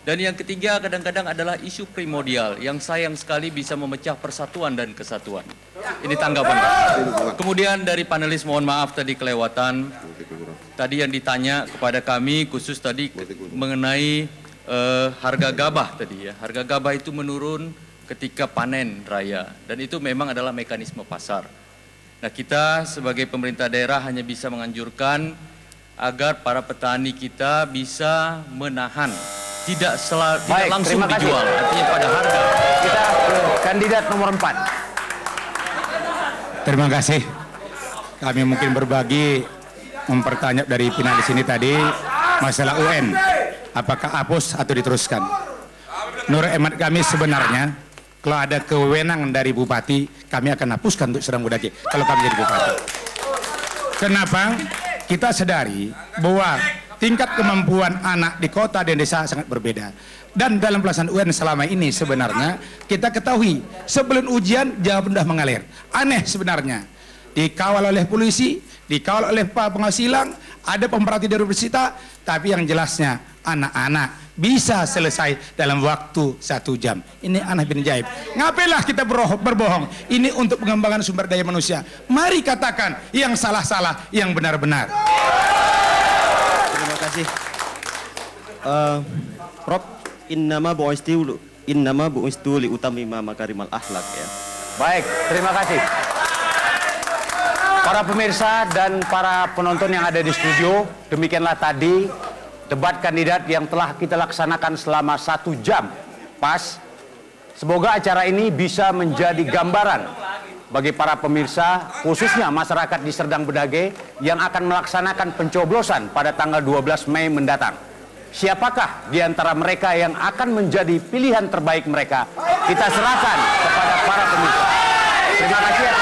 Speaker 11: Dan yang ketiga kadang-kadang adalah isu primordial yang sayang sekali bisa memecah persatuan dan kesatuan. Ini tanggapan Pak. Kemudian dari panelis, mohon maaf tadi kelewatan. Tadi yang ditanya kepada kami khusus tadi mengenai harga gabah tadi ya. Harga gabah itu menurun ketika panen raya dan itu memang adalah mekanisme pasar. Nah, kita sebagai pemerintah daerah hanya bisa menganjurkan agar para petani kita bisa menahan, tidak langsung dijual, artinya pada harga.
Speaker 1: Kita ke kandidat nomor 4.
Speaker 7: Terima kasih. Kami mungkin berbagi mempertanyaan dari finalis ini tadi masalah UN, apakah hapus atau diteruskan. Menurut hemat kami sebenarnya kalau ada kewenangan dari bupati, kami akan hapuskan untuk Serdang Bedagai kalau kami jadi bupati. Kenapa? Kita sadari bahwa tingkat kemampuan anak di kota dan desa sangat berbeda. Dan dalam pelaksanaan UN selama ini sebenarnya kita ketahui sebelum ujian jawab mudah mengalir. Aneh sebenarnya. Dikawal oleh polisi, dikawal oleh pengawas silang, ada pemerhati dari universitas, tapi yang jelasnya anak-anak bisa selesai dalam waktu 1 jam. Ini aneh bin ajaib. Ngapainlah kita berbohong? Ini untuk pengembangan sumber daya manusia. Mari katakan yang salah-salah, yang benar-benar.
Speaker 9: Terima kasih. Prof, innama bu'istu li utamima makarimal akhlak ya.
Speaker 1: Baik, terima kasih. Para pemirsa dan para penonton yang ada di studio, demikianlah tadi debat kandidat yang telah kita laksanakan selama 1 jam pas. Semoga acara ini bisa menjadi gambaran bagi para pemirsa, khususnya masyarakat di Serdang Bedagai yang akan melaksanakan pencoblosan pada tanggal 12 Mei mendatang. Siapakah di antara mereka yang akan menjadi pilihan terbaik mereka? Kita serahkan kepada para pemirsa. Terima kasih.